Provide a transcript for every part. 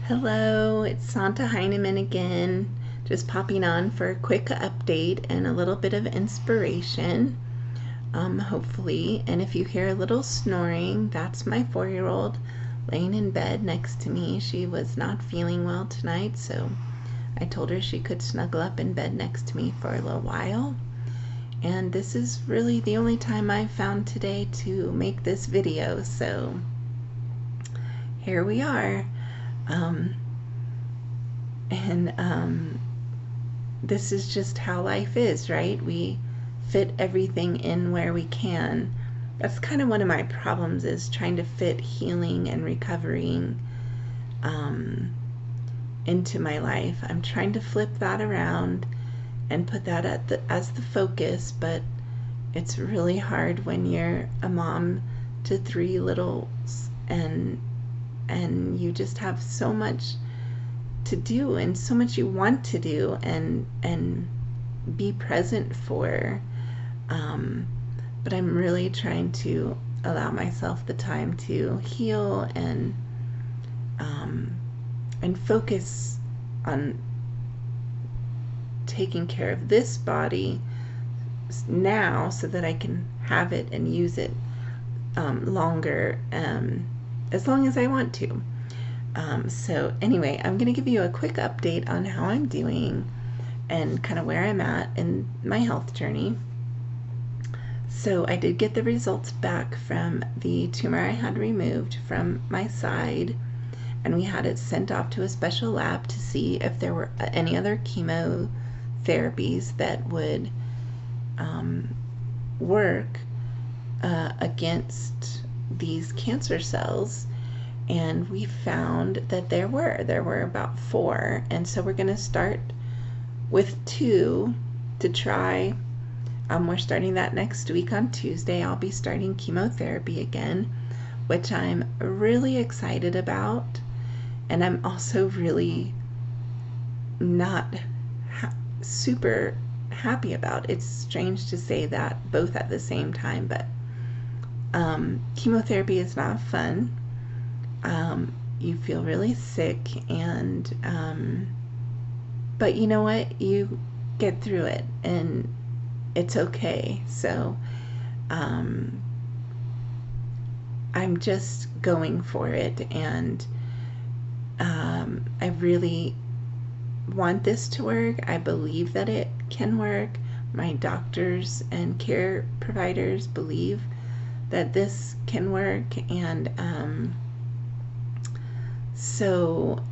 Hello, it's Santa Heineman again, just popping on for a quick update and a little bit of inspiration, hopefully. And if you hear a little snoring, that's my 4-year-old laying in bed next to me. She was not feeling well tonight, so I told her she could snuggle up in bed next to me for a little while. And this is really the only time I've found today to make this video, so here we are. This is just how life is, right? We fit everything in where we can. That's kind of one of my problems, is trying to fit healing and recovering into my life. I'm trying to flip that around and put that as the focus, but it's really hard when you're a mom to 3 littles and you just have so much to do and so much you want to do and be present for, but I'm really trying to allow myself the time to heal and focus on taking care of this body now so that I can have it and use it longer, as long as I want to. So anyway, I'm going to give you a quick update on how I'm doing and kind of where I'm at in my health journey. So I did get the results back from the tumor I had removed from my side, and we had it sent off to a special lab to see if there were any other chemotherapies that would work against these cancer cells. And we found that there were about 4, and so we're going to start with 2 to try. We're starting that next week on Tuesday. I'll be starting chemotherapy again, which I'm really excited about, and I'm also really not super happy about. It's strange to say that both at the same time, but chemotherapy is not fun. You feel really sick, and but you know what, you get through it and it's okay. So I'm just going for it, and I really want this to work. I believe that it can work. My doctors and care providers believe that this can work, and so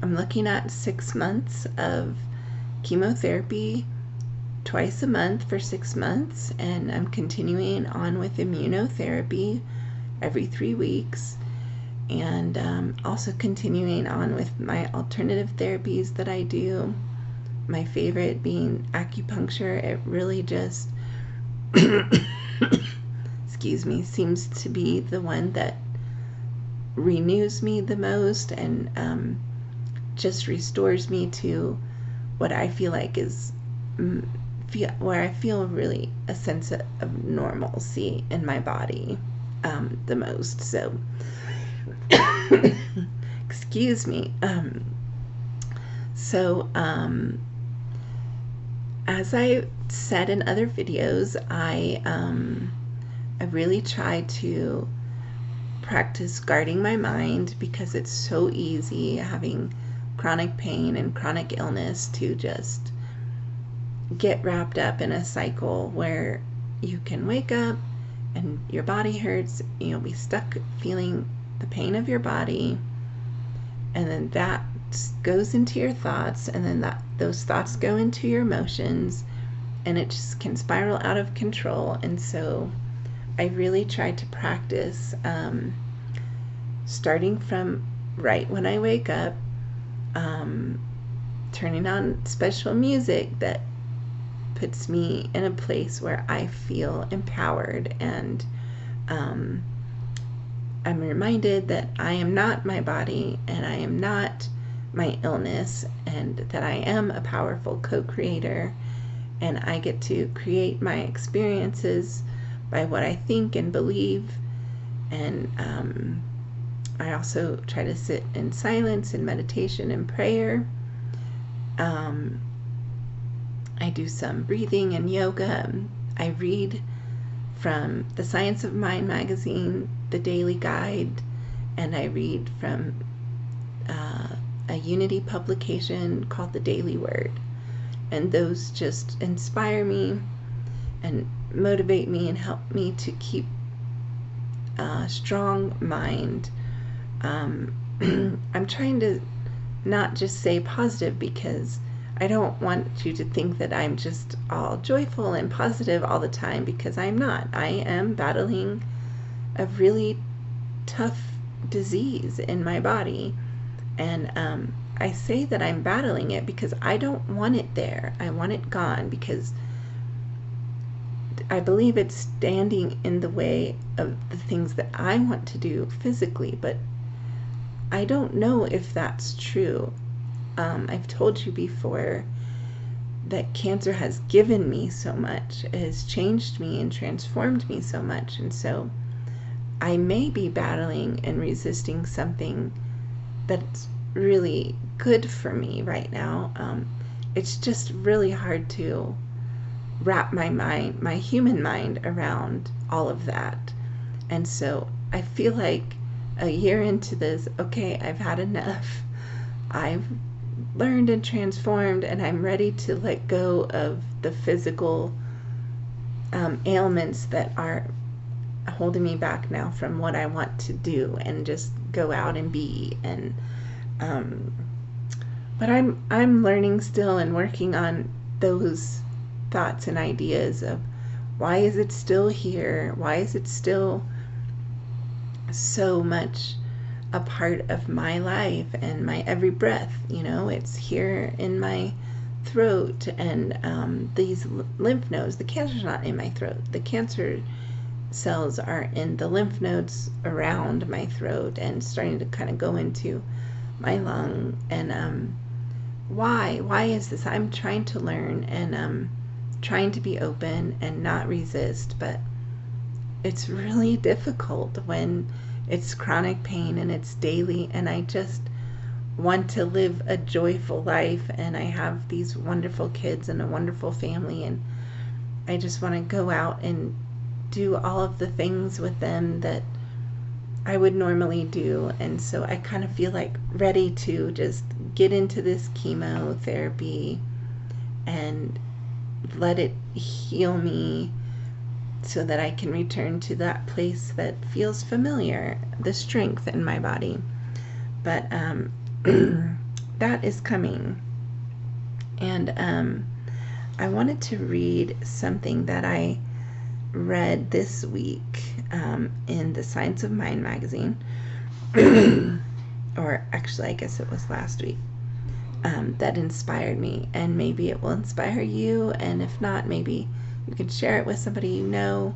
I'm looking at 6 months of chemotherapy twice a month for 6 months, and I'm continuing on with immunotherapy every 3 weeks, and also continuing on with my alternative therapies that I do. My favorite being acupuncture. It really just excuse me, seems to be the one that renews me the most, and just restores me to what I feel like is where I feel really a sense of normalcy in my body the most. So excuse me. So as I said in other videos, I really try to practice guarding my mind, because it's so easy, having chronic pain and chronic illness, to just get wrapped up in a cycle where you can wake up and your body hurts, you'll be stuck feeling the pain of your body, and then that goes into your thoughts, and then those thoughts go into your emotions, and it just can spiral out of control. And so I really tried to practice starting from right when I wake up, turning on special music that puts me in a place where I feel empowered, and I'm reminded that I am not my body, and I am not my illness, and that I am a powerful co-creator, and I get to create my experiences by what I think and believe, and I also try to sit in silence and meditation and prayer. I do some breathing and yoga. I read from the Science of Mind magazine, the daily guide, and I read from a Unity publication called The Daily Word. And those just inspire me and motivate me and help me to keep a strong mind. I'm trying to not just say positive, because I don't want you to think that I'm just all joyful and positive all the time, because I'm not. I am battling a really tough disease in my body, and I say that I'm battling it because I don't want it there. I want it gone, because I believe it's standing in the way of the things that I want to do physically, but I don't know if that's true. I've told you before that cancer has given me so much. It has changed me and transformed me so much. And so I may be battling and resisting something that's really good for me right now. It's just really hard to wrap my mind, my human mind, around all of that. And so I feel like a year into this, okay, I've had enough. I've learned and transformed, and I'm ready to let go of the physical ailments that are holding me back now from what I want to do, and just go out and be. And but I'm learning still and working on those thoughts and ideas of why is it still here? Why is it still so much a part of my life and my every breath? You know, it's here in my throat, and these lymph nodes. The cancer's not in my throat. The cancer cells are in the lymph nodes around my throat and starting to kind of go into my lung. And why is this? I'm trying to learn, and trying to be open and not resist, but it's really difficult when it's chronic pain and it's daily, and I just want to live a joyful life, and I have these wonderful kids and a wonderful family, and I just want to go out and do all of the things with them that I would normally do. And so I kind of feel like ready to just get into this chemotherapy and let it heal me, so that I can return to that place that feels familiar, the strength in my body. But that is coming. And I wanted to read something that I read this week in the Science of Mind magazine, or actually I guess it was last week, that inspired me, and maybe it will inspire you, and if not, maybe you can share it with somebody you know.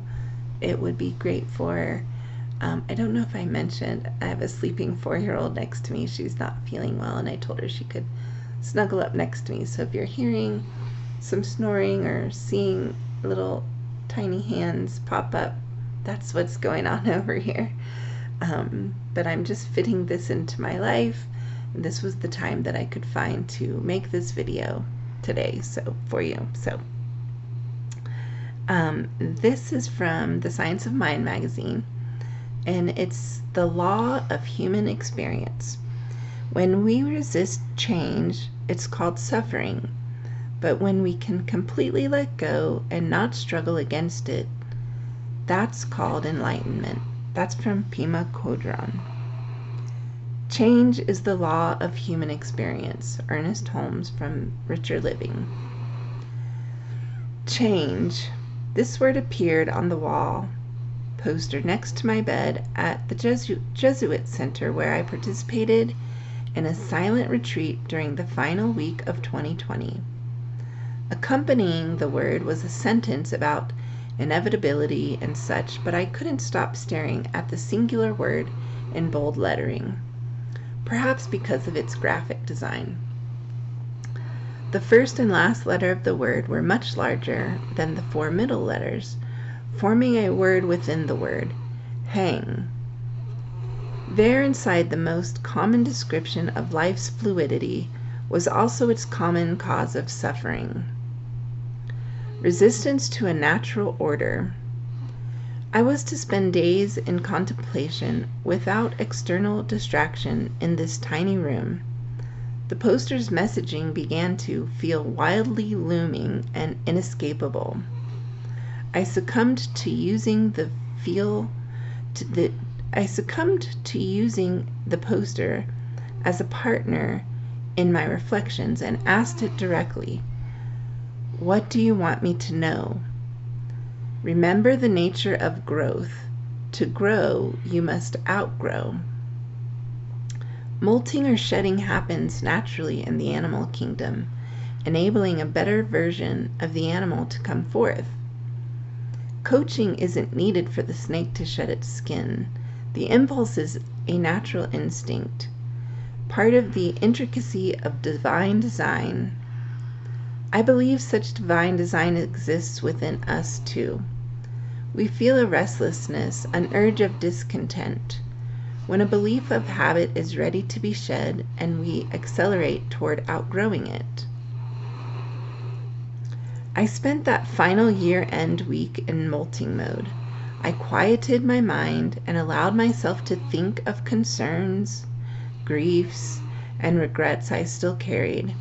It would be great for, I don't know if I mentioned, I have a sleeping 4-year-old next to me. She's not feeling well, and I told her she could snuggle up next to me. So if you're hearing some snoring or seeing little tiny hands pop up, that's what's going on over here. But I'm just fitting this into my life. And this was the time that I could find to make this video today, so for you. So this is from the Science of Mind magazine, and it's the law of human experience. When we resist change, it's called suffering. But when we can completely let go and not struggle against it, that's called enlightenment. That's from Pema Chodron. Change is the law of human experience. Ernest Holmes from Richer Living. Change. This word appeared on the wall poster next to my bed at the Jesuit Center, where I participated in a silent retreat during the final week of 2020. Accompanying the word was a sentence about inevitability and such, but I couldn't stop staring at the singular word in bold lettering, perhaps because of its graphic design. The first and last letter of the word were much larger than the 4 middle letters, forming a word within the word, hang. There, inside the most common description of life's fluidity, was also its common cause of suffering. Resistance to a natural order. I was to spend days in contemplation without external distraction in this tiny room. The poster's messaging began to feel wildly looming and inescapable. I succumbed to using the poster as a partner in my reflections and asked it directly, "What do you want me to know?" Remember the nature of growth. To grow, you must outgrow. Molting or shedding happens naturally in the animal kingdom, enabling a better version of the animal to come forth. Coaching isn't needed for the snake to shed its skin. The impulse is a natural instinct, part of the intricacy of divine design. I believe such divine design exists within us too. We feel a restlessness, an urge of discontent, when a belief of habit is ready to be shed and we accelerate toward outgrowing it. I spent that final year-end week in molting mode. I quieted my mind and allowed myself to think of concerns, griefs, and regrets I still carried.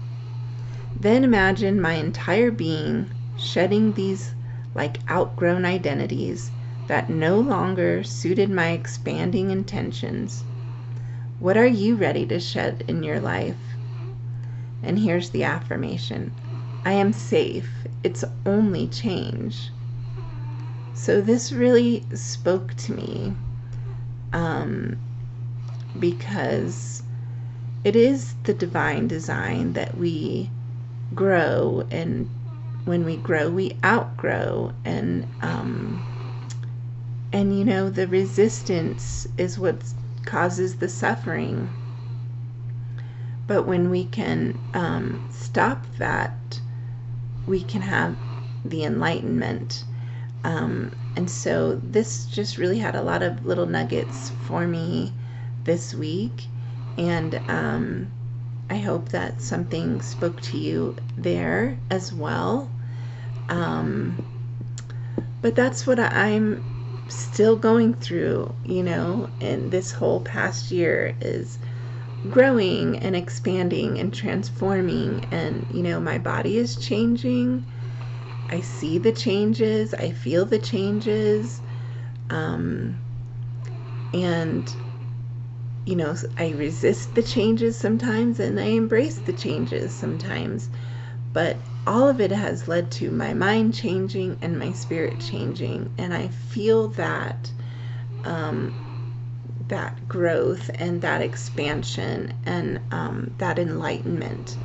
Then imagine my entire being shedding these like outgrown identities that no longer suited my expanding intentions. What are you ready to shed in your life? And here's the affirmation. I am safe. It's only change. So this really spoke to me because it is the divine design that we grow, and when we grow, we outgrow, and you know, the resistance is what causes the suffering. But when we can stop that, we can have the enlightenment. And so this just really had a lot of little nuggets for me this week, and I hope that something spoke to you there as well. But that's what I'm still going through, you know, and this whole past year is growing and expanding and transforming, and you know, my body is changing. I see the changes, I feel the changes, and you know, I resist the changes sometimes and I embrace the changes sometimes, but all of it has led to my mind changing and my spirit changing, and I feel that that growth and that expansion and that enlightenment.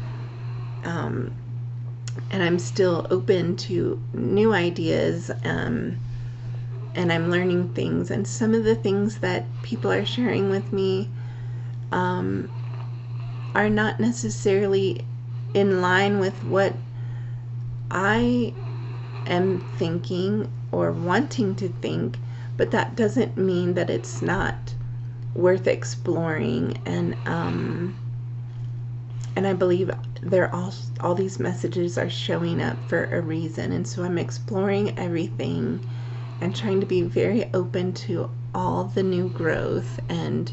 And I'm still open to new ideas, and I'm learning things, and some of the things that people are sharing with me are not necessarily in line with what I am thinking or wanting to think, but that doesn't mean that it's not worth exploring. And I believe they're all these messages are showing up for a reason, and so I'm exploring everything and trying to be very open to all the new growth and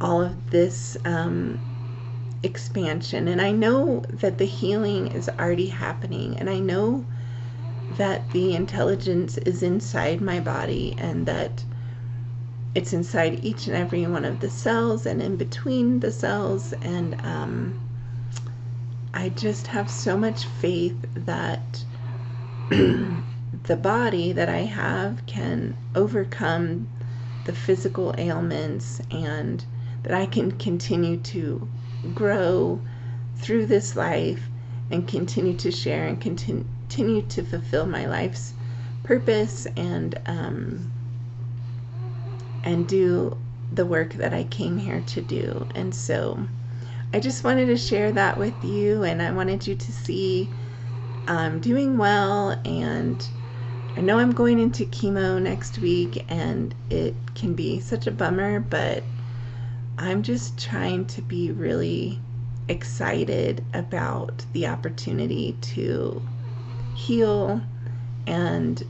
all of this expansion. And I know that the healing is already happening, and I know that the intelligence is inside my body, and that it's inside each and every one of the cells and in between the cells. And I just have so much faith that the body that I have can overcome the physical ailments, and that I can continue to grow through this life and continue to share and continue to fulfill my life's purpose, and do the work that I came here to do. And so I just wanted to share that with you, and I wanted you to see I'm doing well. And I know I'm going into chemo next week, and it can be such a bummer, but I'm just trying to be really excited about the opportunity to heal and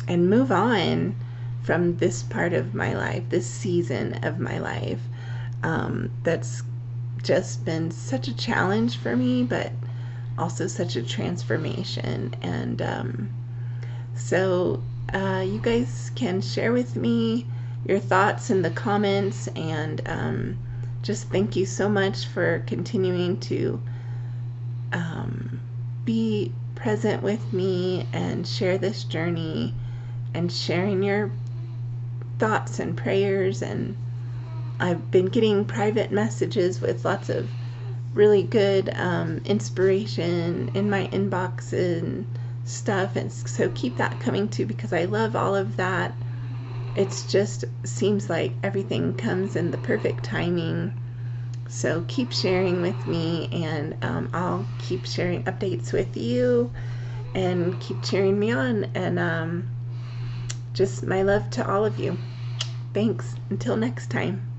move on from this part of my life, this season of my life. That's just been such a challenge for me, but also such a transformation. And you guys can share with me your thoughts in the comments, and just thank you so much for continuing to be present with me and share this journey and sharing your thoughts and prayers. And I've been getting private messages with lots of really good inspiration in my inbox and stuff, and so keep that coming too, because I love all of that. It's just seems like everything comes in the perfect timing. So keep sharing with me, and I'll keep sharing updates with you, and keep cheering me on. And just my love to all of you. Thanks. Until next time.